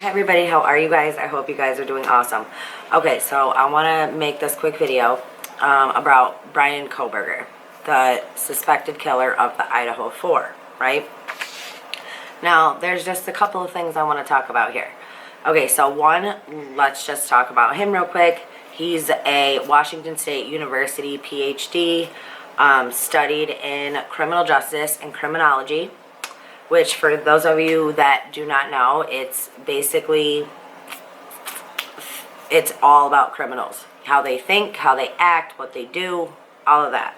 Hey everybody, how are you guys? I hope you guys are doing awesome. Okay, so I want to make this quick video about Bryan Kohberger, the suspected killer of the Idaho 4, right? Now, there's just a couple of things I want to talk about here. Okay, so one, let's just talk about him real quick. He's a Washington State University PhD, studied in criminal justice and criminology, which for those of you that do not know, it's basically, it's all about criminals. How they think, how they act, what they do, all of that.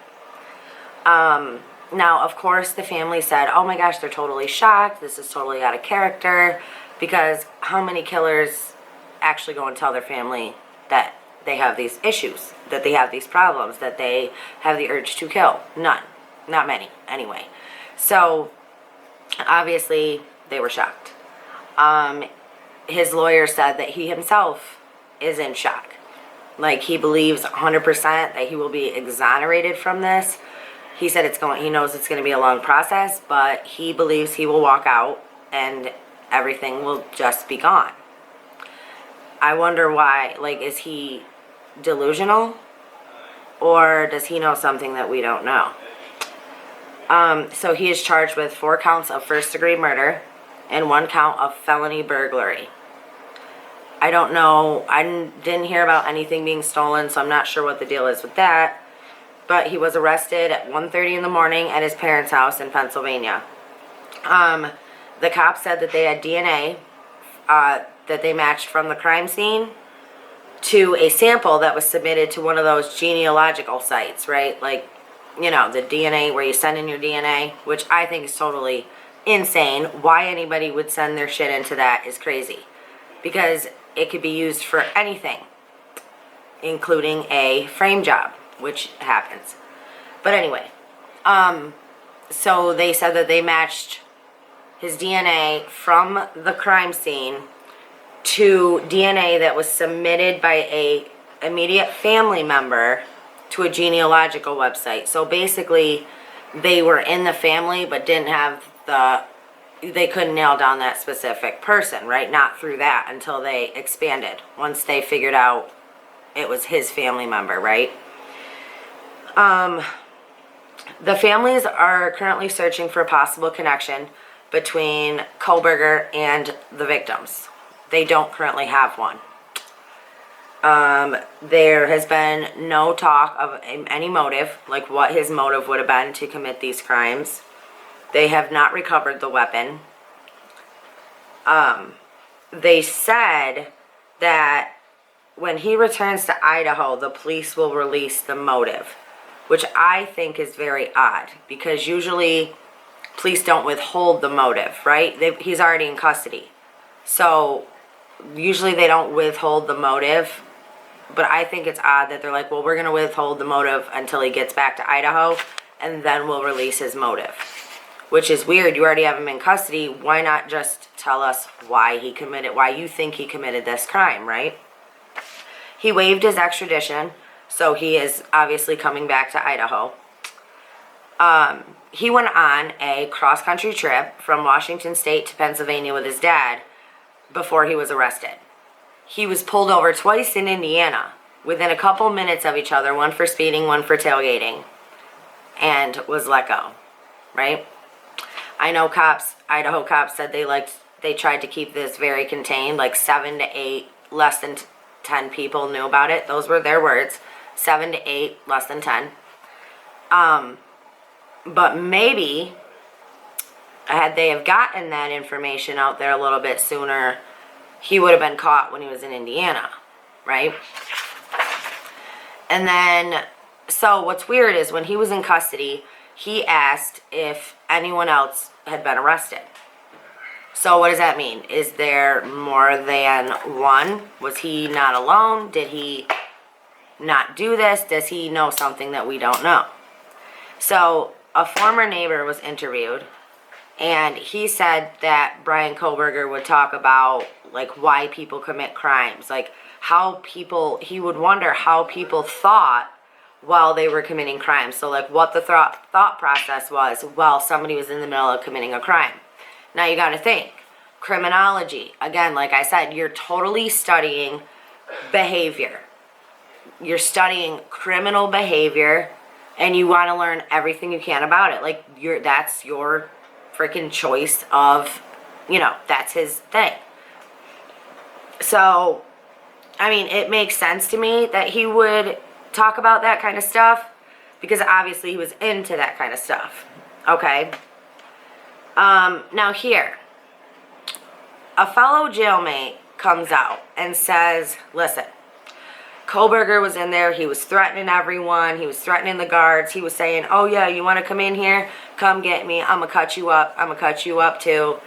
Now, of course, the family said, oh my gosh, they're totally shocked. This is totally out of character. Because how many killers actually go and tell their family that they have these issues, that they have these problems, that they have the urge to kill? None. Not many, anyway. So obviously, they were shocked. His lawyer said that he himself is in shock. Like, he believes 100% that he will be exonerated from this. He said he knows it's going to be a long process, but he believes he will walk out and everything will just be gone. I wonder why. Like, is he delusional? Or does he know something that we don't know? So he is charged with 4 counts of first-degree murder and 1 count of felony burglary. I don't know. I didn't hear about anything being stolen, so I'm not sure what the deal is with that. But he was arrested at 1:30 in the morning at his parents' house in Pennsylvania. The cops said that they had DNA that they matched from the crime scene to a sample that was submitted to one of those genealogical sites, right? Like, you know, the DNA where you send in your DNA, which I think is totally insane. Why anybody would send their shit into that is crazy. Because it could be used for anything, including a frame job, which happens. But anyway, so they said that they matched his DNA from the crime scene to DNA that was submitted by a immediate family member to a genealogical website. So basically, they were in the family but didn't have they couldn't nail down that specific person, right? Not through that until they expanded. Once they figured out it was his family member, right? The families are currently searching for a possible connection between Kohberger and the victims. They don't currently have one. There has been no talk of any motive, like what his motive would have been to commit these crimes. They have not recovered the weapon. They said that when he returns to Idaho, the police will release the motive, which I think is very odd, because usually police don't withhold the motive, right? He's already in custody. So usually they don't withhold the motive. But I think it's odd that they're like, well, we're going to withhold the motive until he gets back to Idaho, and then we'll release his motive. Which is weird. You already have him in custody. Why not just tell us why you think he committed this crime, right? He waived his extradition, so he is obviously coming back to Idaho. He went on a cross-country trip from Washington State to Pennsylvania with his dad before he was arrested. He was pulled over twice in Indiana, within a couple minutes of each other, one for speeding, one for tailgating, and was let go, right? I know Idaho cops said they tried to keep this very contained, like 7 to 8, less than 10 people knew about it. Those were their words, 7 to 8, less than 10. But maybe, had they have gotten that information out there a little bit sooner, he would have been caught when he was in Indiana, right? And then, so what's weird is when he was in custody, he asked if anyone else had been arrested. So what does that mean? Is there more than one? Was he not alone? Did he not do this? Does he know something that we don't know? So a former neighbor was interviewed, and he said that Bryan Kohberger would talk about, like, why people commit crimes. Like, he would wonder how people thought while they were committing crimes. So, like, what the thought process was while somebody was in the middle of committing a crime. Now, you got to think. criminology. Again, like I said, you're totally studying behavior. You're studying criminal behavior, and you want to learn everything you can about it. Like, that's your freaking choice of, that's his thing. So, I mean, it makes sense to me that he would talk about that kind of stuff, because obviously he was into that kind of stuff. Okay? Now here, a fellow jailmate comes out and says, listen, Kohberger was in there, he was threatening everyone, he was threatening the guards, he was saying, oh yeah, you want to come in here? Come get me, I'm going to cut you up, I'm going to cut you up too.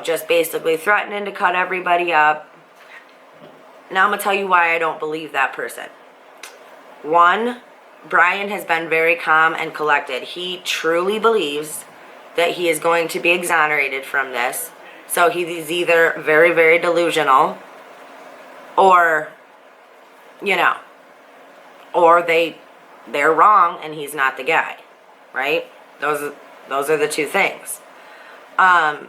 Just basically threatening to cut everybody up. Now I'm going to tell you why I don't believe that person. One, Bryan has been very calm and collected. He truly believes that he is going to be exonerated from this. So he's either very, very delusional, or, or they're wrong and he's not the guy, right? Those are the two things. Now,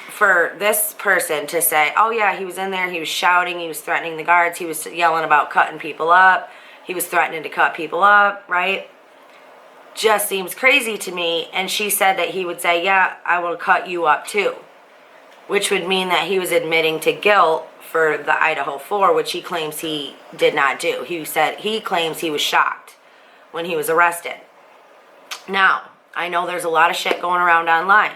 for this person to say, oh yeah, he was in there, he was shouting, he was threatening the guards, he was yelling about cutting people up, he was threatening to cut people up, right? Just seems crazy to me. And she said that he would say, yeah, I will cut you up too, which would mean that he was admitting to guilt for the Idaho 4, which he claims he did not do. He claims he was shocked when he was arrested. Now, I know there's a lot of shit going around online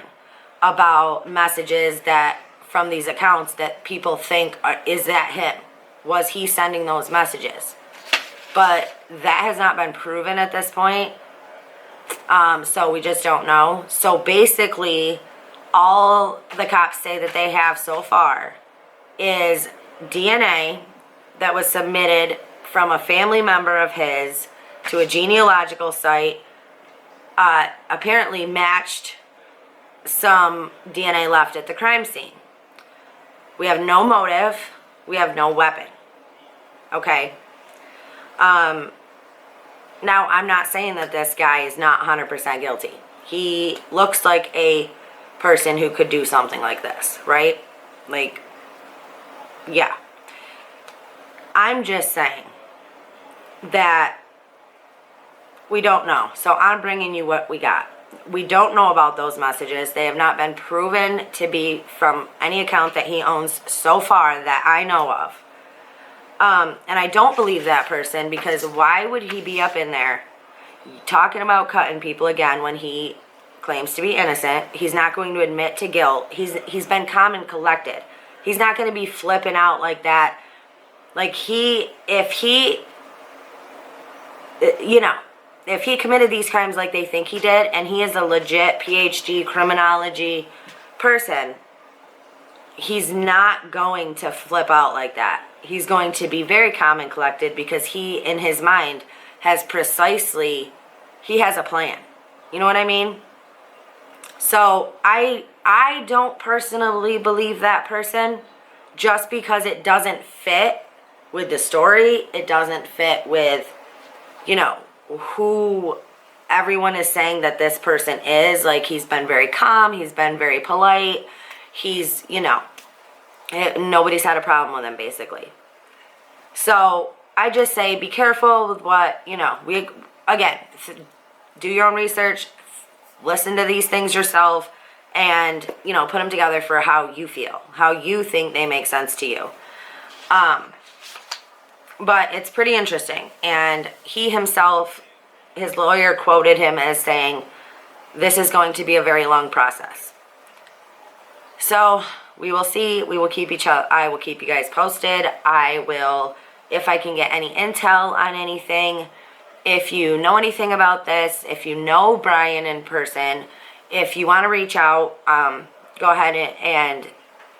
about messages that from these accounts that people think is that him? Was he sending those messages? But that has not been proven at this point. So we just don't know. So basically, all the cops say that they have so far is DNA that was submitted from a family member of his to a genealogical site, apparently matched some DNA left at the crime scene. We have no motive. We have no weapon. Okay. Now, I'm not saying that this guy is not 100% guilty. He looks like a person who could do something like this, right? Like, yeah. I'm just saying that we don't know. So I'm bringing you what we got. We don't know about those messages. They have not been proven to be from any account that he owns so far that I know of. And I don't believe that person, because why would he be up in there talking about cutting people again when he claims to be innocent? He's not going to admit to guilt. He's been calm and collected. He's not going to be flipping out like that. Like if he committed these crimes like they think he did, and he is a legit PhD criminology person, he's not going to flip out like that. He's going to be very calm and collected, because he, in his mind, has he has a plan. You know what I mean? So I don't personally believe that person, just because it doesn't fit with the story. It doesn't fit with, who everyone is saying that this person is. Like, he's been very calm. He's been very polite. He's, nobody's had a problem with him, basically. So I just say be careful with what, do your own research, listen to these things yourself, and, put them together for how you feel, how you think they make sense to you. But it's pretty interesting. And he himself, his lawyer quoted him as saying, this is going to be a very long process. So we will see. I will keep you guys posted. I will, if I can get any intel on anything. If you know anything about this, if you know Bryan in person, if you want to reach out, go ahead and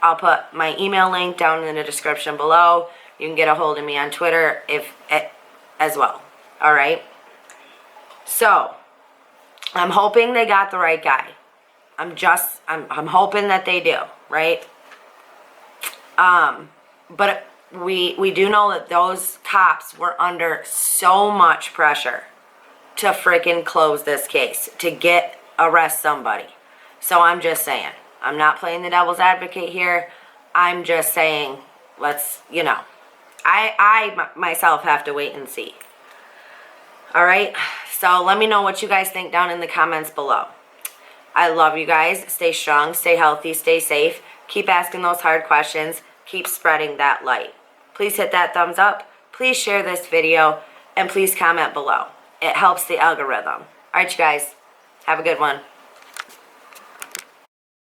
I'll put my email link down in the description below. You can get a hold of me on Twitter as well. All right. So I'm hoping they got the right guy. I'm hoping that they do, right? But we do know that those cops were under so much pressure to freaking close this case, to arrest somebody. So I'm just saying, I'm not playing the devil's advocate here. I'm just saying, let's, you know, I myself have to wait and see. All right, so let me know what you guys think down in the comments below. I love you guys. Stay strong, stay healthy, stay safe. Keep asking those hard questions. Keep spreading that light. Please hit that thumbs up. Please share this video. And please comment below. It helps the algorithm. All right, you guys. Have a good one.